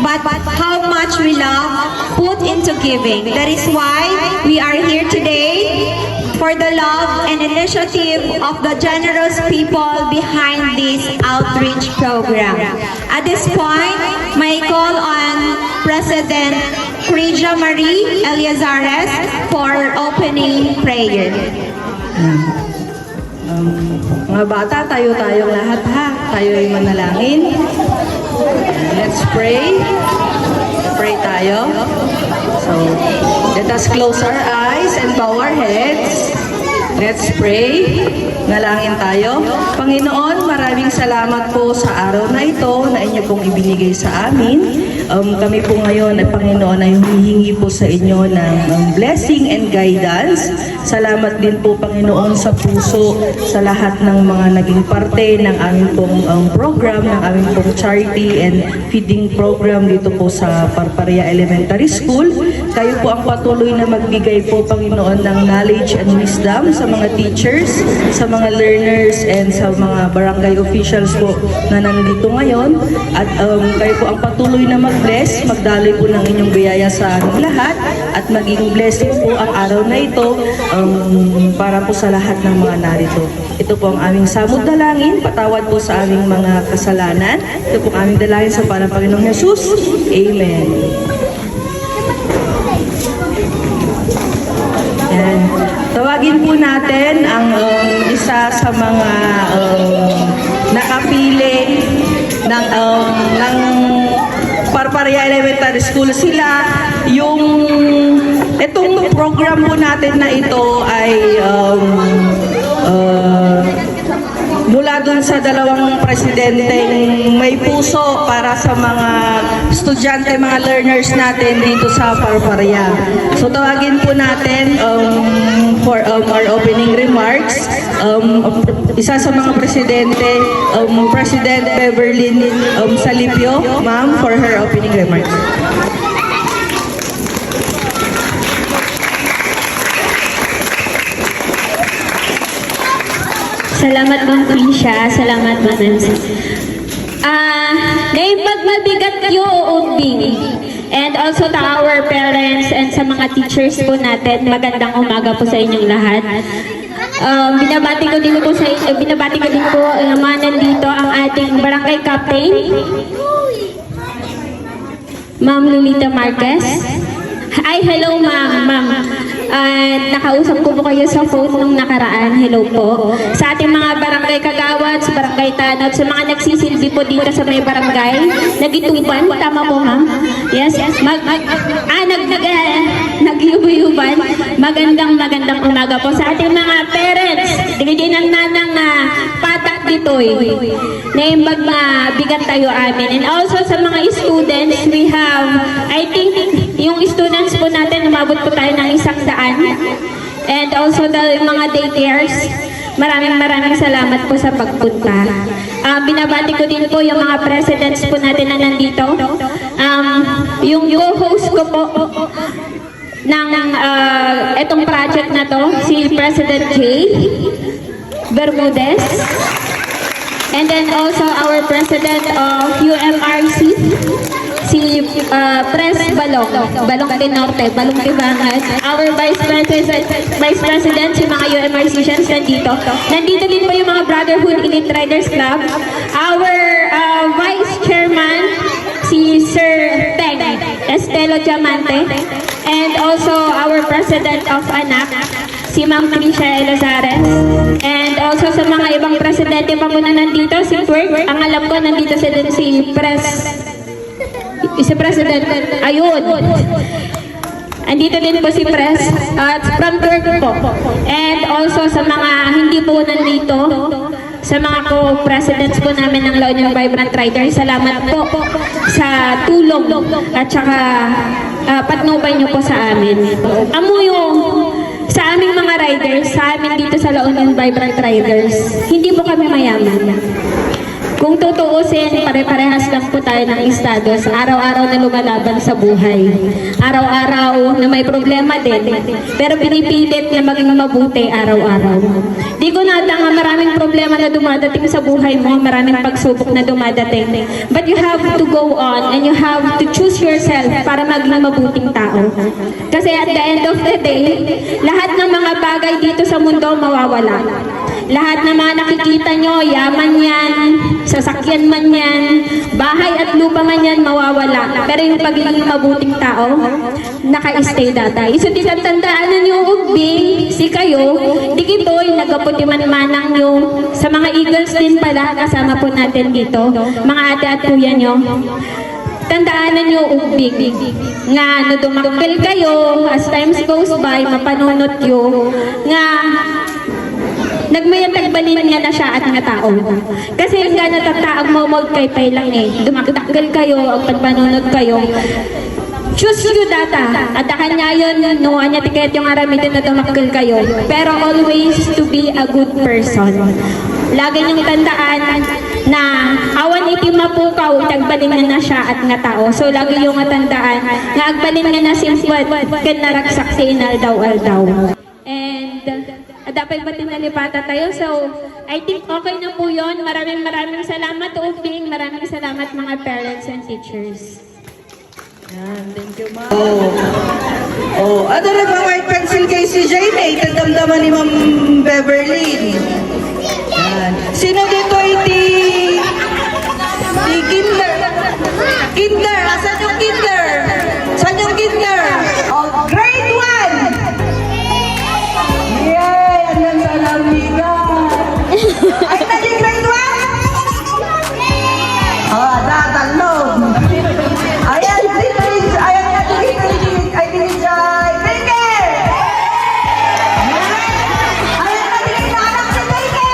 but how much we love put into giving. That is why we are here today for the love and initiative of the generous people behind this outreach program. At this point, may call on President Krija Marie Eliazares for opening prayer. Mga bata, tayo-tayong lahat ha. Tayo ay manalangin. Let's pray. Pray tayo. So, let us close our eyes and bow our heads. Let's pray. Nalangin tayo. Panginoon, maraming salamat po sa araw na ito na inyo pong ibinigay sa amin. Kami po ngayon at Panginoon ay humihingi po sa inyo ng blessing and guidance. Salamat din po Panginoon sa puso sa lahat ng mga naging parte ng aming pong program, ng aming pong charity and feeding program dito po sa Parparia Elementary School. Kayo po ang patuloy na magbigay po Panginoon ng knowledge and wisdom sa mga teachers, sa mga learners and sa mga barangay officials po na nandito ngayon. At kayo po ang patuloy na mag-bless, magdaloy po ng inyong biyaya sa aming lahat at maging blessing po ang araw na ito para po sa lahat ng mga narito. Ito po ang aming samud dalangin, patawad po sa aming mga kasalanan. Ito po ang aming dalangin sa pangalan ng Panginoong Jesus. Amen. Yan. Tawagin po natin ang isa sa mga nakapili ng Parparia Elementary School. Sila yung itong program po natin na ito ay mula dun sa dalawang presidenteng may puso para sa mga estudyante, mga learners natin dito sa Parparia. So tawagin po natin for our opening remarks, isa sa mga presidente, President Beverly Salipio, ma'am, for her opening remarks. Salamat Ma'am Krisha, salamat Ma'am Nancy. Ngayon magmabigat yung uubing. And also to our parents and sa mga teachers po natin, magandang umaga po sa inyong lahat. Binabati ko din po naman nandito ang ating barangay captain, Ma'am Lolita Marquez. Ay, hello ma'am. At nakausap ko po kayo sa phone nung nakaraan. Hello po. Sa ating mga barangay kagawad, sa barangay tanod, sa mga nagsisilbi po dito sa may barangay, nagituban, tama po ma'am? Yes. Nagyubayuban. Magandang umaga po sa ating mga parents. Dinidinan na ng patak ditoy. Naimbag mabigat tayo amin. And also sa mga students, we have, I think, yung students po natin, umabot po tayo ng 100. And also the mga daycares, maraming salamat po sa pagpunta. Binabati ko din po yung mga presidents po natin na nandito. Yung co-host ko po ng itong project na to, si President Jay Bermudez. And then also our President of UMRC, si Pres Balong de Norte, Balong Tibangan. Our Vice President, si mga UMRCians nandito. Nandito din po yung mga Brotherhood Elite Riders Club. Our Vice Chairman, si Sir Peng Estelo Diamante. And also our President of ANAC, si Ma'am Krisha Eliazares. And also sa mga ibang presidente pa po na nandito, si Twerk. Ang alam ko, nandito si President. Ayun. Andito din po si Pres. From Twerk po. And also sa mga hindi po nandito, sa mga co-presidents po namin ng La Union Vibrant Riders, salamat po sa tulong at saka patnubay nyo po sa amin. Yung sa aming mga riders, sa amin dito sa La Union Vibrant Riders, hindi po kami mayaman. Kung tutuusin, pare-parehas lang po tayo ng estados. Araw-araw na lumalaban sa buhay. Araw-araw na may problema din. Pero pinipilit na maging mabuti araw-araw. Di ko natanga maraming problema na dumadating sa buhay mo, maraming pagsubok na dumadating. But you have to go on and you have to choose yourself para maging mabuting tao. Kasi at the end of the day, lahat ng mga bagay dito sa mundo mawawala. Lahat ng mga nakikita nyo, yaman yan, sasakyan man yan, bahay at lupa man yan, mawawala. Pero yung pagiging mabuting tao, naka-stay data. So, tandaan nyo ugbing, si kayo, di kito'y nagaputi man-manang nyo. Sa mga Eagles din pala, kasama po natin dito, mga ate at kuya nyo. Tandaan nyo ugbing, nga no dumakbil kayo, as times goes by, mapanunot nyo, nga nagmayatagbalin nga na siya at nga tao. Kasi nga natataag mo kay pay lang eh. Dumakdakgal kayo, ang pagpanunod kayo. Choose you data. At kanya yun, no, anya tiket yung aramitin na dumakdal kayo. Pero always to be a good person. Lagi niyong tandaan na awan iti mapukaw, tagbalin nga na siya at nga tao. So lagi yung tandaan na agbalin nga na simpwat, kan naraksak si inaldaw-aldaw. And dapat ba tinalipata tayo? So, I think okay na po yun. Maraming salamat, Ubing. Maraming salamat mga parents and teachers. Yan, thank you, ma'am. Ano rin mga white pencil kay si Jamie? Tandamdaman ni Ma'am Beverly. Yan. Sino dito iti kinder? Kinder! Asan yung kinder? Saan yung kinder? Oh, grade 1! Yay! Andan sa namiga! Ay, naging grade 1? Oh, datalog! Ayan, ayan nga, ay dinijay! Baker! Ayan nga, dinijay si Baker!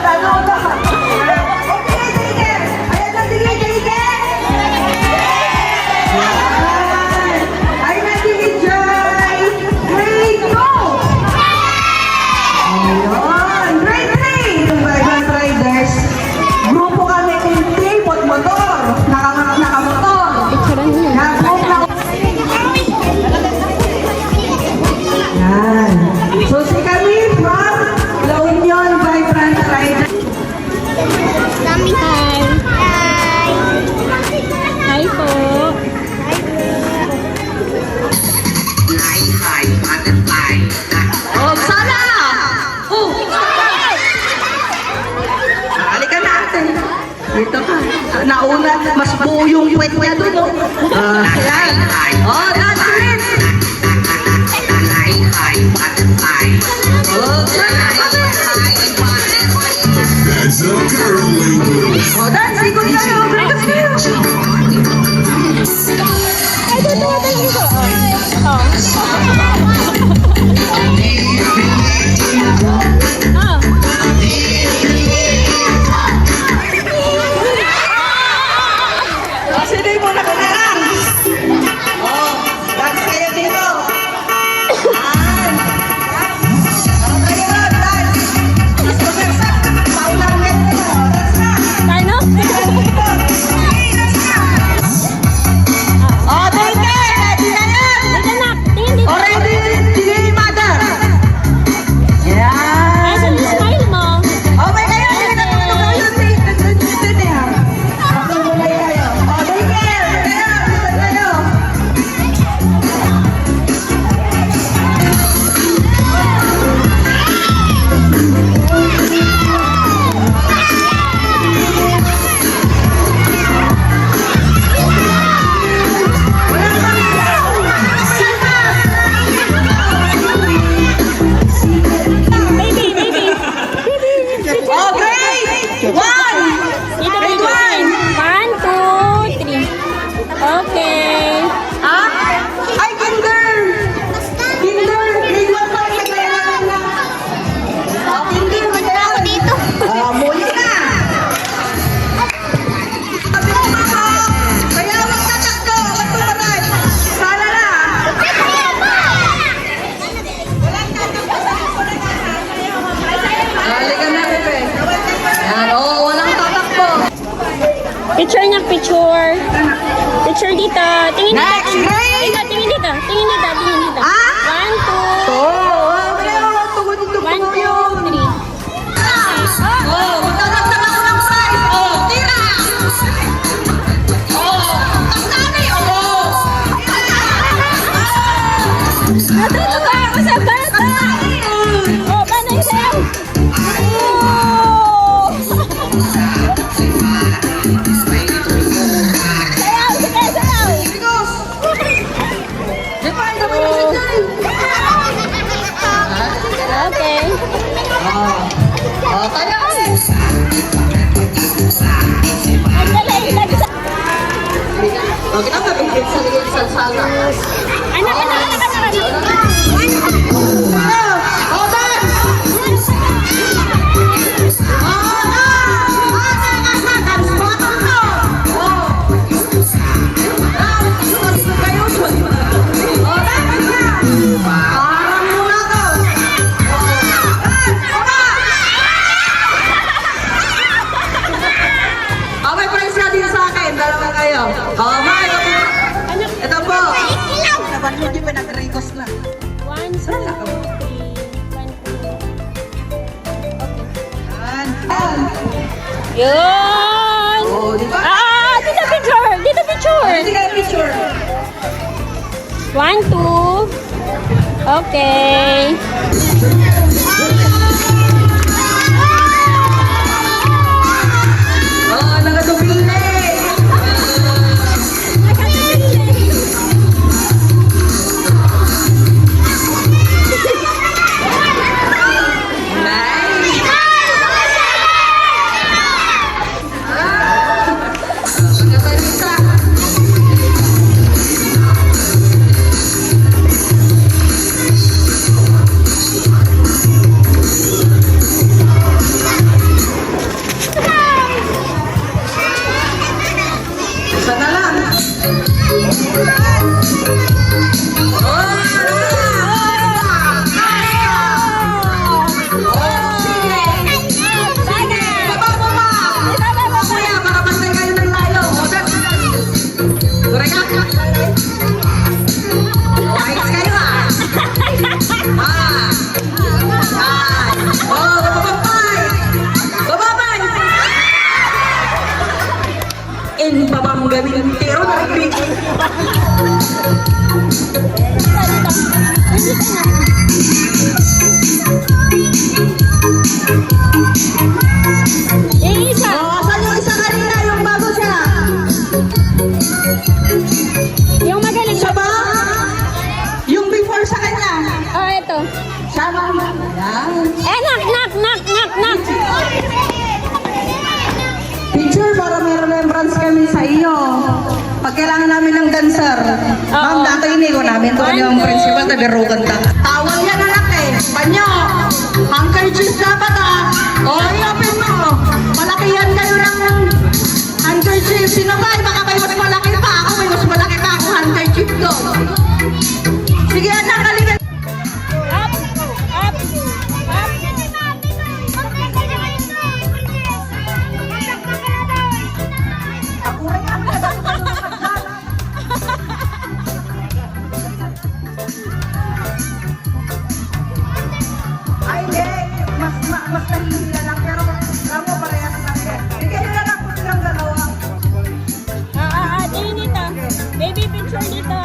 Tanong na! Okay, Baker! Ayan nga, dinijay! Ay nga, dinijay! Grade 2! Ayun! Grade 3! Yung Vibrant Riders, grupo kami ng team at motor. Nakamotor. Nag-group na. Yan. So si kami from La Union Vibrant Riders. Hi! Hi po! Oh, sana! Oh! Halika natin. Dito ka. Nauna, mas buo yung puwet niya doon, no? Ayan. Oh, that's it! Oh, That's a girl language. oh, dance. Ikot kayo. Break kayo. Sino yung muna ka na lang? Oh, dance kayo dito. Yan. Okay, dance. Paulan ka dito. Dance na. Ano? Dance dito. anak, picture. Picture dito. Tingin dito. Next, Ray! Tingin dito. Tingin dito. Tingin dito. Ah! 1, 2. One, two, three. Oh, magdadagdag ako ng size. Oh, tira! Oh, kasali, oh! Natutuwa ako sa bata! Oh, panay sayaw! Sayaw, sige, sayaw! Bigos! Di ba, ang dami naman dyan. Okay. Oh, tayo! Ang galing, nagsa... Oh, kita ba, bigit sa ligid sa sala. Anak. Oh, dance! Okay, price na din sa akin. Dalawa kayo. Oh, may ito po. Ito po. Dapat mo di ba nag-request na? 1, 2, 3. 1, 2. Yun! Oh, di ba? Dito picture! Dito picture! Hindi kayo picture. 1, 2. Okay. Oh, nagatubili. Nice. Pagkabalita. Isa na lang. Kuya, para pantay kayo ng layo. O, dance. Correct ka? Ayos kayo ah. Ah. Ah. Oh, bababay. Bababay. In babang gawin tiro na rin. Yung isa. Oh, saan yung isa kanina? Yung bago siya. Yung magaling. Siya ba? Yung before sa kanya. Oh, ito. Siya ba? Yan. Knock. Picture para may remembrance kami sa iyo. Pag kailangan namin ng dancer. Ma'am, dato inigo namin to yung principal na birugan ka. Tawal yan anak eh. Panyo. Handkerchief dapat ah. O, i-open mo. Malaki yan kayo ng handkerchief. Sino ba? Baka may mas malaki pa ako. May mas malaki pa ako handkerchief ko. Sige anak, halika. Up. Ay, hindi. Mas nahihila lang. Pero, ramo parehas lang yan. Bigyan nyo na lang po silang dalawa. Tingin dito. Baby picture dito.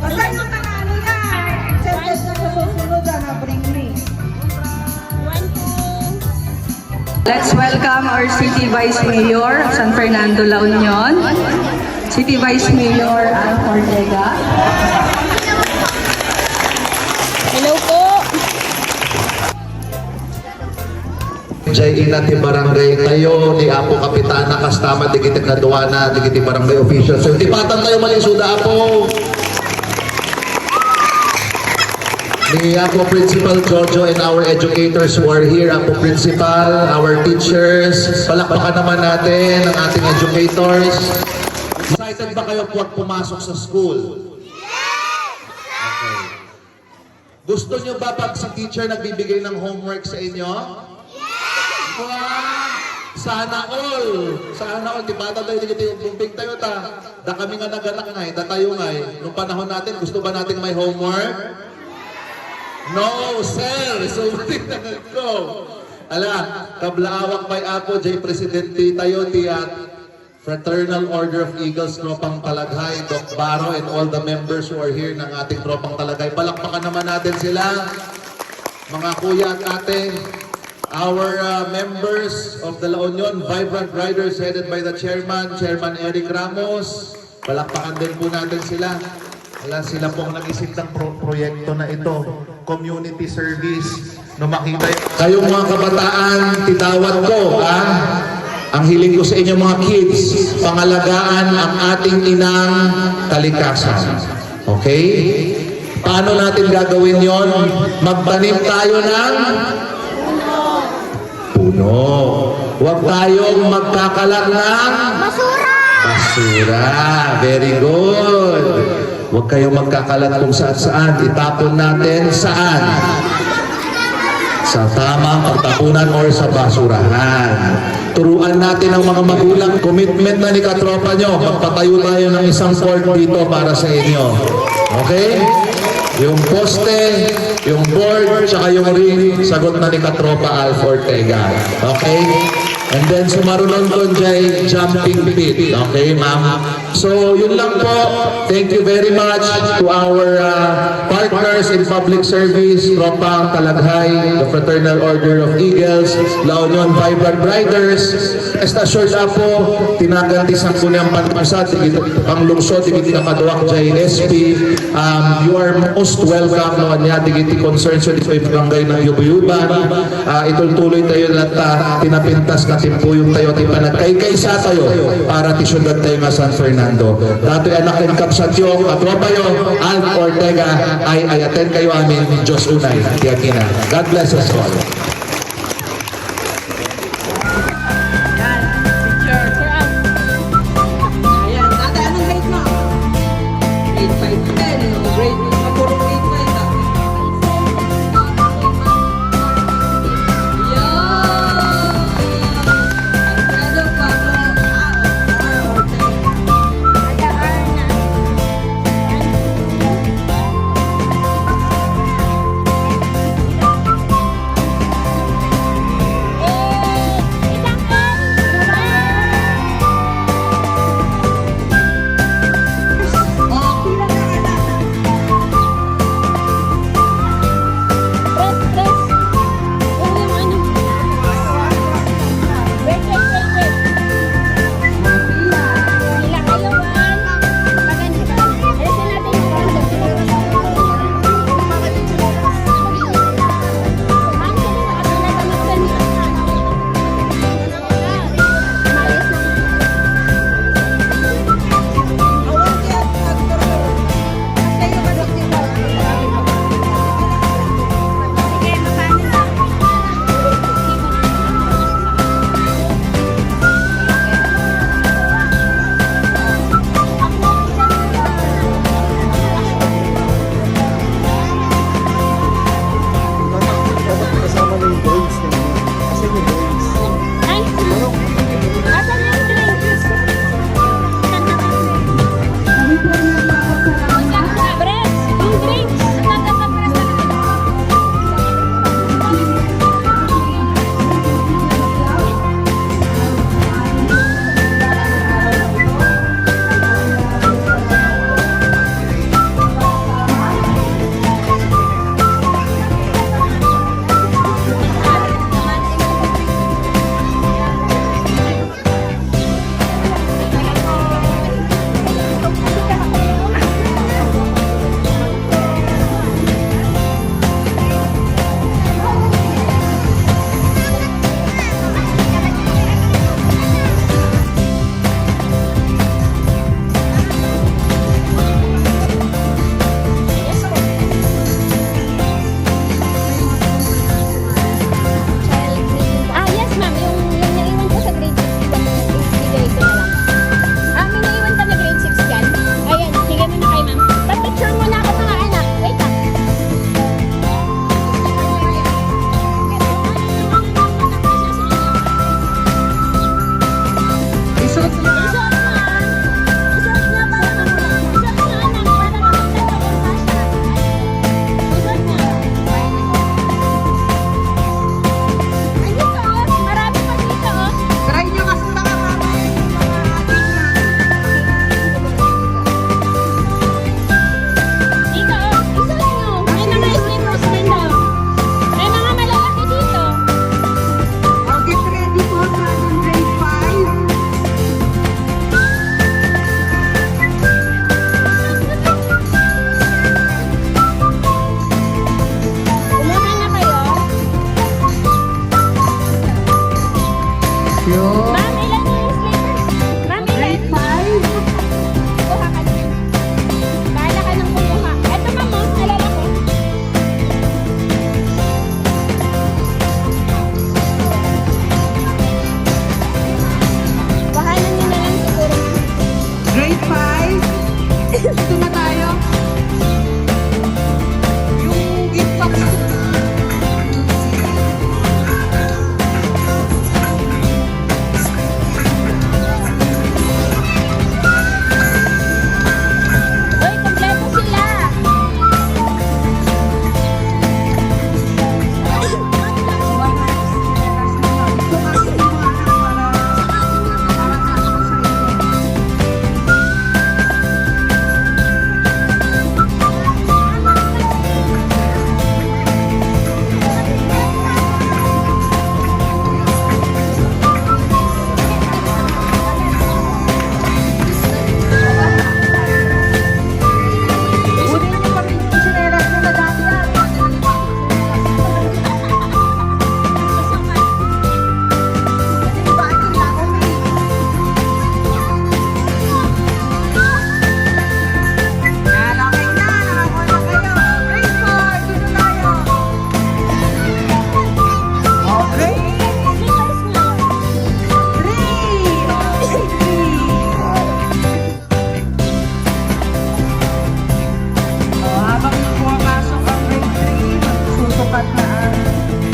Basta yung mga ano na. Sentence na sa susunod na bring me. 1, 2. Let's welcome our City Vice Mayor of San Fernando, La Union. City Vice Mayor Al Ortega. Hello po. Jay ina ti barangay kayo ni Apo Kapitana kastama di kita kaduana di kita barangay official. So di patan tayo mali suda Apo. Ni Apo Principal Jojo and our educators who are here, Apo Principal, our teachers, palakpakan naman natin ang ating educators. Excited ba kayo po pumasok sa school? Okay. Gusto nyo ba pag sa teacher nagbibigay ng homework sa inyo? Wow! Sana all. Sana all. Tibata tayo yung bumping tayo ta. Da kami nga naganak nga da tayo nga Nung panahon natin, gusto ba natin may homework? No, sir. So, ko. Ala, kablaawak may ako, Jay Presidente tayo, tiyat. Fraternal Order of Eagles, Tropang Talaghay, Doc Baro, and all the members who are here ng ating Tropang Talaghay. Palakpakan naman natin sila. Mga kuya at ate, our members of the La Union Vibrant Riders headed by the Chairman Eric Ramos. Palakpakan din po natin sila. Wala sila pong nag-isip ng proyekto na ito. Community service. No makita kayong mga kabataan, titawad ko, ang hiling ko sa inyo mga kids, pangalagaan ang ating inang kalikasan. Okay? Paano natin gagawin yon? Magtanim tayo ng puno. Huwag tayong magkakalat ng basura. Very good. Huwag kayong magkakalat kung saan-saan. Itapon natin saan? Sa tamang pagtapunan or sa basurahan. Turuan natin ang mga magulang. Commitment na ni katropa nyo. Magpatayo tayo ng isang fort dito para sa inyo. Okay? Yung poste, yung board, tsaka yung ring, sagot na ni katropa Alf Ortega. Okay? And then sumarunong doon dyan, jumping pit. Okay, ma'am? So, yun lang po. Thank you very much to our partners in public service, Tropang Talaghay, the Fraternal Order of Eagles, La Union Vibrant Riders. Rest assured na po, tinagantisan ko niyang panpasat, ang lungsod, digiti na kaduwak dyan, SP. You are most welcome no niya, digiti concerns with the barangay ng Yubuyuban. Ituloy tayo lahat, tinapintas na timpuyong tayo, tipanagkay-kaysa tayo para tisyudan tayo nga San Fernando. Dato anak and kapsatyo, katropa yo, Alf Ortega, ay attend kayo amin, Diyos unay, tiyakina. God bless us all. Ayan, ate, anong grade mo? Grade 5 to 10. Grade, puro grade 5 ah. Alfredo Pablo Dito na tayo. Yung gift box. Uy, kompleto sila. Habang pumapasok ang grade 3, susukat na ang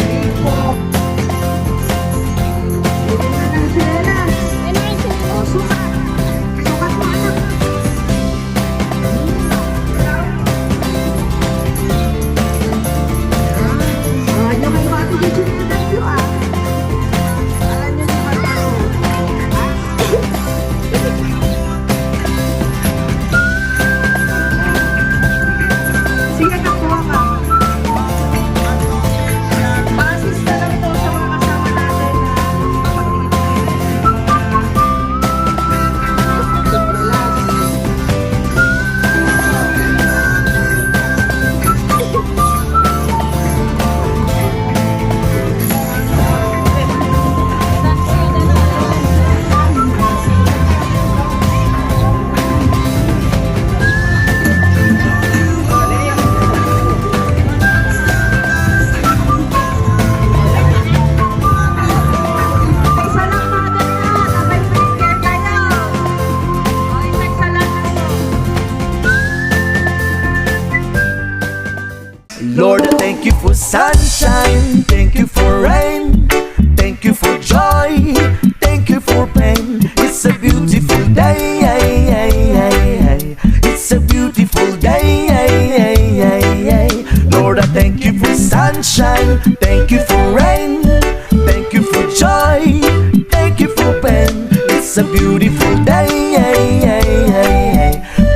grade 4. Bili na ng sinelas. O, sukat. Sukat mo, anak. Huwag na kayo matulog yung sinelas nyo, ah. Alam nyo naman ako. Sige, nakuha ka. Basis na lang to sa mga kasama natin na isa lang natin na. Tapay prepare tayo. O, isa lang ito. Lord, thank you for sunshine, thank you for rain, thank you for joy, thank you for pain. It's a beautiful day, it's a beautiful day. Lord, I thank you for sunshine, thank you for rain, thank you for joy, thank you for pain. It's a beautiful day,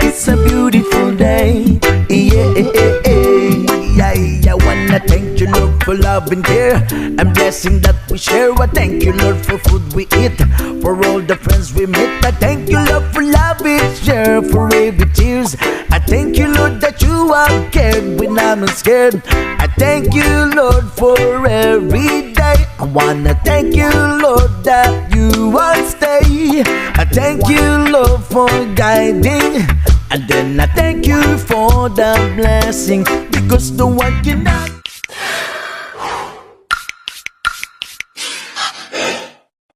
it's a beautiful day. I wanna thank you, Lord, for love and care and blessing that we share. I thank you, Lord, for food we eat, for all the friends we meet. I thank you, Lord, for love we share, for every tears. I thank you, Lord, that you are cared when I'm not scared. I thank you, Lord, for every day. I wanna thank you, Lord, that you will stay. I thank you, Lord, for guiding. And then I thank you for the blessing, because no one cannot